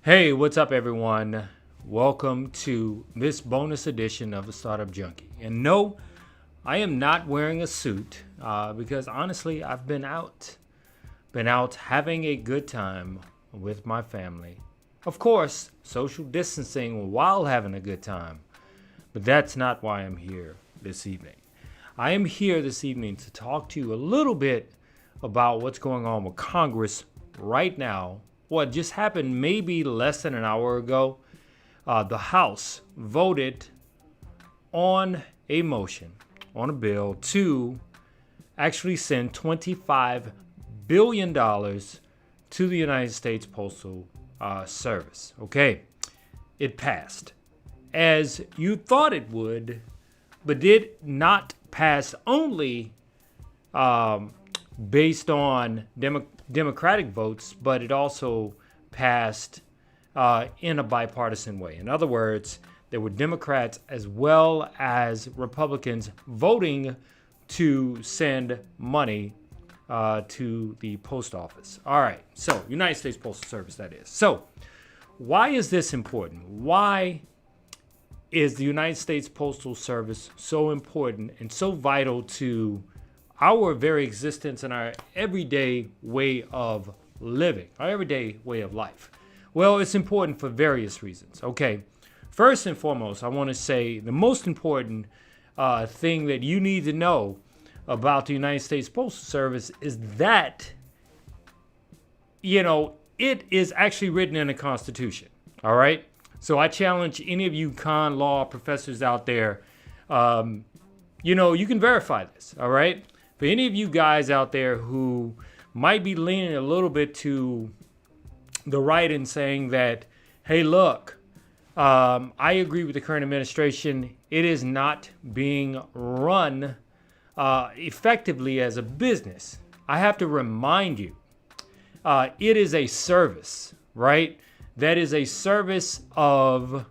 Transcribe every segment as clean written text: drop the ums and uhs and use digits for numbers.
Hey, what's up, everyone? Welcome to this bonus edition of the Startup Junkie. And no, I am not wearing a suit because honestly, I've been out having a good time with my family. Of course, social distancing while having a good time. But that's not why I'm here this evening. I am here this evening to talk to you a little bit about what's going on with Congress right now. What just happened maybe less than an hour ago. The House voted on a motion, on a bill to actually send $25 billion to the United States Postal Service. Okay, it passed as you thought it would, but did not pass only based on Democratic votes, but it also passed in a bipartisan way. In other words, there were Democrats as well as Republicans voting to send money to the post office. All right, so United States Postal Service, that is. So why is this important? Why is the United States Postal Service so important and so vital to our very existence and our everyday way of living, our everyday way of life? Well, it's important for various reasons. Okay, first and foremost, I want to say the most important thing that you need to know about the United States Postal Service is that, it is actually written in the Constitution. All right. So I challenge any of you con law professors out there, you can verify this. All right. For any of you guys out there who might be leaning a little bit to the right in saying that, hey, look, I agree with the current administration. It is not being run effectively as a business. I have to remind you, it is a service, right? That is a service of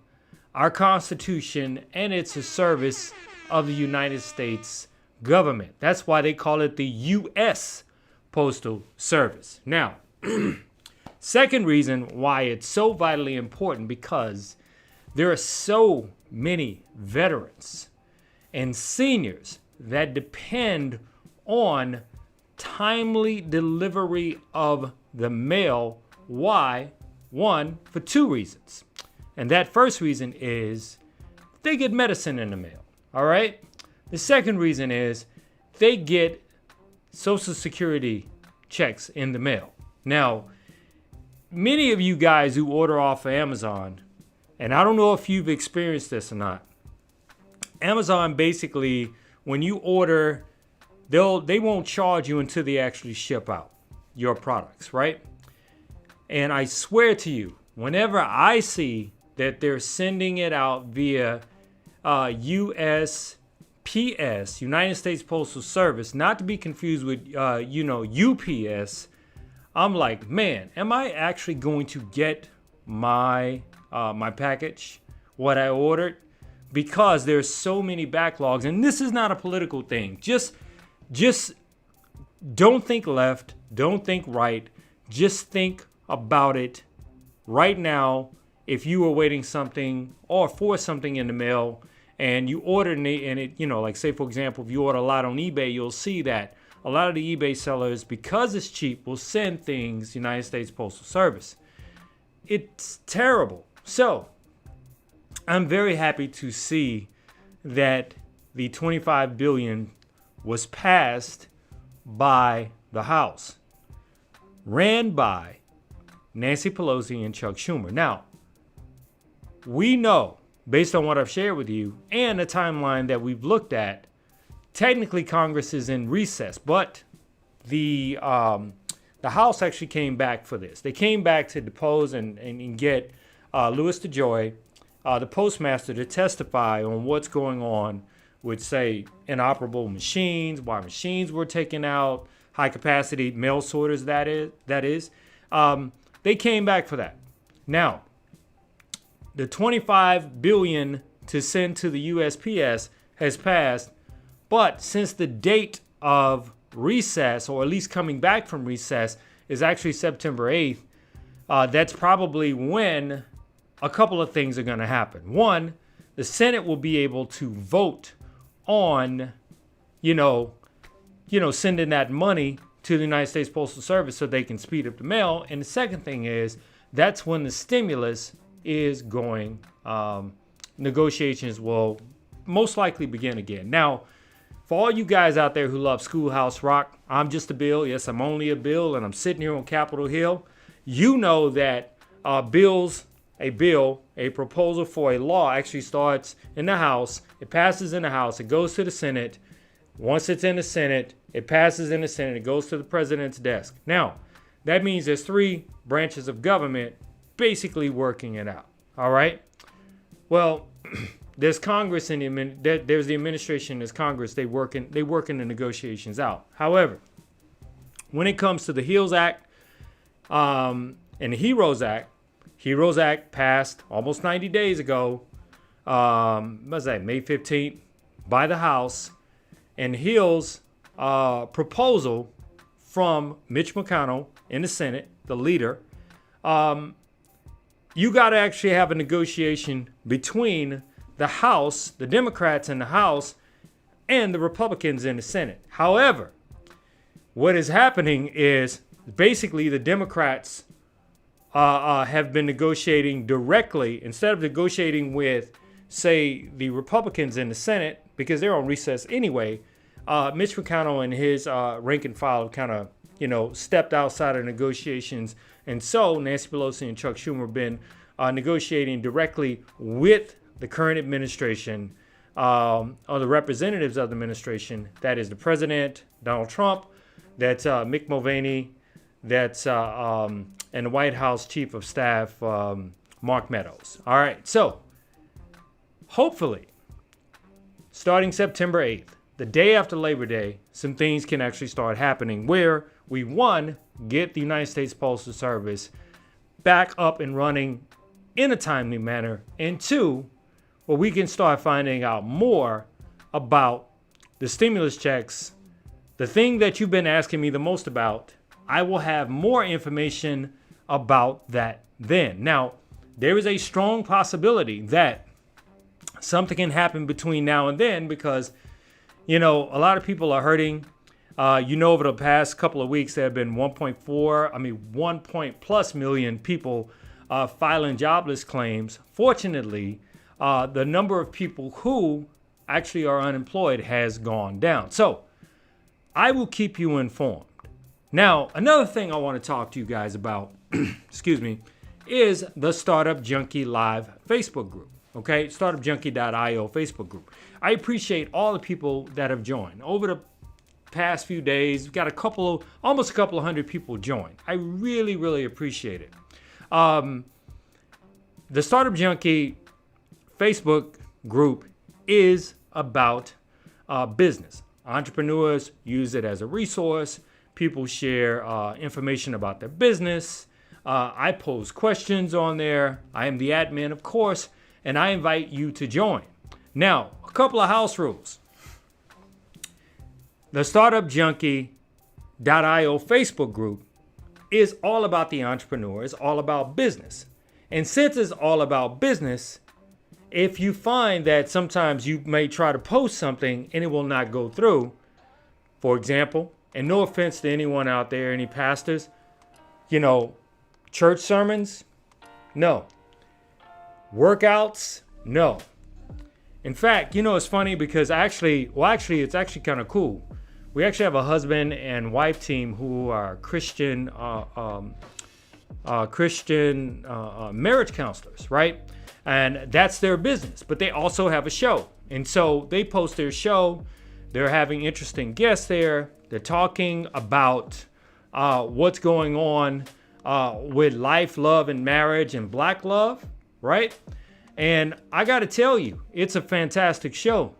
our Constitution, and it's a service of the United States government. That's why they call it the US Postal Service. Now, second reason why it's so vitally important, because there are so many veterans and seniors that depend on timely delivery of the mail. Why? One, for two reasons. And that first reason is they get medicine in the mail. All right. The second reason is they get Social Security checks in the mail. Now, many of you guys who order off of Amazon, and I don't know if you've experienced this or not, Amazon basically, when you order, they won't charge you until they actually ship out your products, right? And I swear to you, whenever I see that they're sending it out via USPS, United States Postal Service, not to be confused with, UPS, I'm like, man, am I actually going to get my my package, what I ordered? Because there's so many backlogs, and this is not a political thing. Just don't think left, don't think right. Just think about it right now. If you were waiting something or for something in the mail and you ordered it, and it, like say for example, if you order a lot on eBay, you'll see that a lot of the eBay sellers, because it's cheap, will send things United States Postal Service. It's terrible. So I'm very happy to see that the $25 billion was passed by the House, ran by Nancy Pelosi and Chuck Schumer. Now, we know, based on what I've shared with you and the timeline that we've looked at, technically Congress is in recess, but the House actually came back for this. They came back to depose and get Louis DeJoy, the postmaster, to testify on what's going on with, say, inoperable machines, why machines were taken out, high capacity mail sorters, that is. They came back for that. Now, the $25 billion to send to the USPS has passed, but since the date of recess, or at least coming back from recess, is actually September 8th, that's probably when a couple of things are going to happen. One, the Senate will be able to vote on, sending that money to the United States Postal Service so they can speed up the mail. And the second thing is that's when the stimulus is going, negotiations will most likely begin again. Now, for all you guys out there who love Schoolhouse Rock, I'm just a bill. Yes, I'm only a bill, and I'm sitting here on Capitol Hill. You know that a proposal for a law actually starts in the House. It passes in the House. It goes to the Senate. Once it's in the Senate, it passes in the Senate. It goes to the president's desk. Now, that means there's three branches of government basically working it out. All right? Well, there's Congress and there's the administration, there's Congress. They working the negotiations out. However, when it comes to the HEALS Act and the HEROES Act passed almost 90 days ago. What was that, May 15th, by the House. And HEALS proposal from Mitch McConnell in the Senate, the leader, you got to actually have a negotiation between the House, the Democrats in the House, and the Republicans in the Senate. However, what is happening is basically the Democrats have been negotiating directly, instead of negotiating with, say, the Republicans in the Senate, because they're on recess anyway. Mitch McConnell and his rank and file kind of, stepped outside of negotiations. And so Nancy Pelosi and Chuck Schumer have been negotiating directly with the current administration, or the representatives of the administration. That is the president, Donald Trump, that's Mick Mulvaney, that's and the White House Chief of Staff, Mark Meadows. All right, so hopefully, starting September 8th, the day after Labor Day, some things can actually start happening where we, one, get the United States Postal Service back up and running in a timely manner, and two, where we can start finding out more about the stimulus checks, the thing that you've been asking me the most about. I will have more information about that then. Now, there is a strong possibility that something can happen between now and then because, a lot of people are hurting. Over the past couple of weeks, there have been 1 point plus million people filing jobless claims. Fortunately, the number of people who actually are unemployed has gone down. So I will keep you informed. Now, another thing I want to talk to you guys about, is the Startup Junkie Live Facebook group. Okay, startupjunkie.io Facebook group. I appreciate all the people that have joined. Over the past few days, we've got almost a couple of hundred people join. I really, really appreciate it. The Startup Junkie Facebook group is about business. Entrepreneurs use it as a resource. People share information about their business. I pose questions on there. I am the admin, of course, and I invite you to join. Now, a couple of house rules. The startupjunkie.io Facebook group is all about the entrepreneur. It's all about business. And since it's all about business, if you find that sometimes you may try to post something and it will not go through, for example, and no offense to anyone out there, any pastors, church sermons, no. Workouts, no. In fact, it's funny because it's actually kind of cool. We actually have a husband and wife team who are Christian marriage counselors, right? And that's their business, but they also have a show. And so they post their show. They're having interesting guests there. They're talking about what's going on with life, love, and marriage and black love, right? And I got to tell you, it's a fantastic show.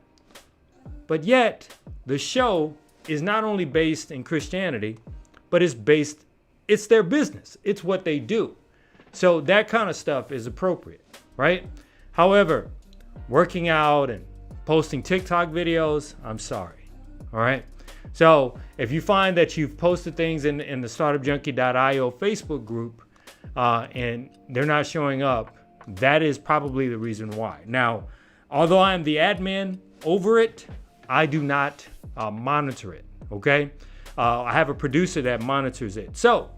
But yet, the show is not only based in Christianity, but it's their business. It's what they do. So that kind of stuff is appropriate, right? However, working out and posting TikTok videos, I'm sorry, all right? So if you find that you've posted things in the startupjunkie.io Facebook group and they're not showing up, that is probably the reason why. Now, although I'm the admin over it, I do not monitor it, okay? I have a producer that monitors it. So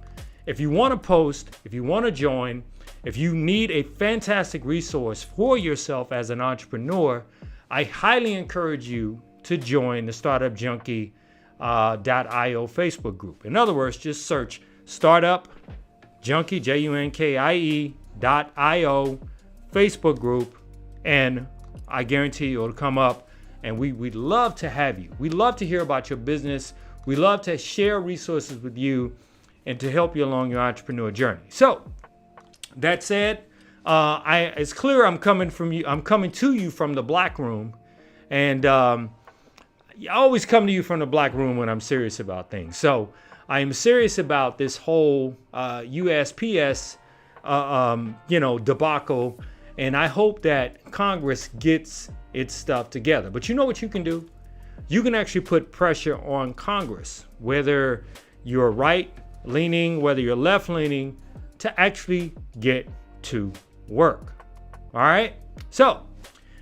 if you want to post, if you want to join, if you need a fantastic resource for yourself as an entrepreneur, I highly encourage you to join the Startup Junkie .io Facebook group. In other words, just search Startup Junkie, JUNKIE .io Facebook group, and I guarantee you it'll come up, and we'd love to have you. We'd love to hear about your business. We love to share resources with you and to help you along your entrepreneur journey. So that said, it's clear I'm coming to you from the black room, and I always come to you from the black room when I'm serious about things. So I am serious about this whole USPS, debacle, and I hope that Congress gets its stuff together. But you know what you can do? You can actually put pressure on Congress, whether you're right-leaning, whether you're left-leaning, to actually get to work. All right? So,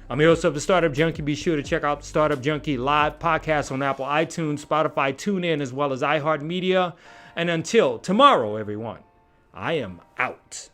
I'm your host of the Startup Junkie. Be sure to check out the Startup Junkie live podcast on Apple, iTunes, Spotify, TuneIn, as well as iHeart Media. And until tomorrow, everyone, I am out.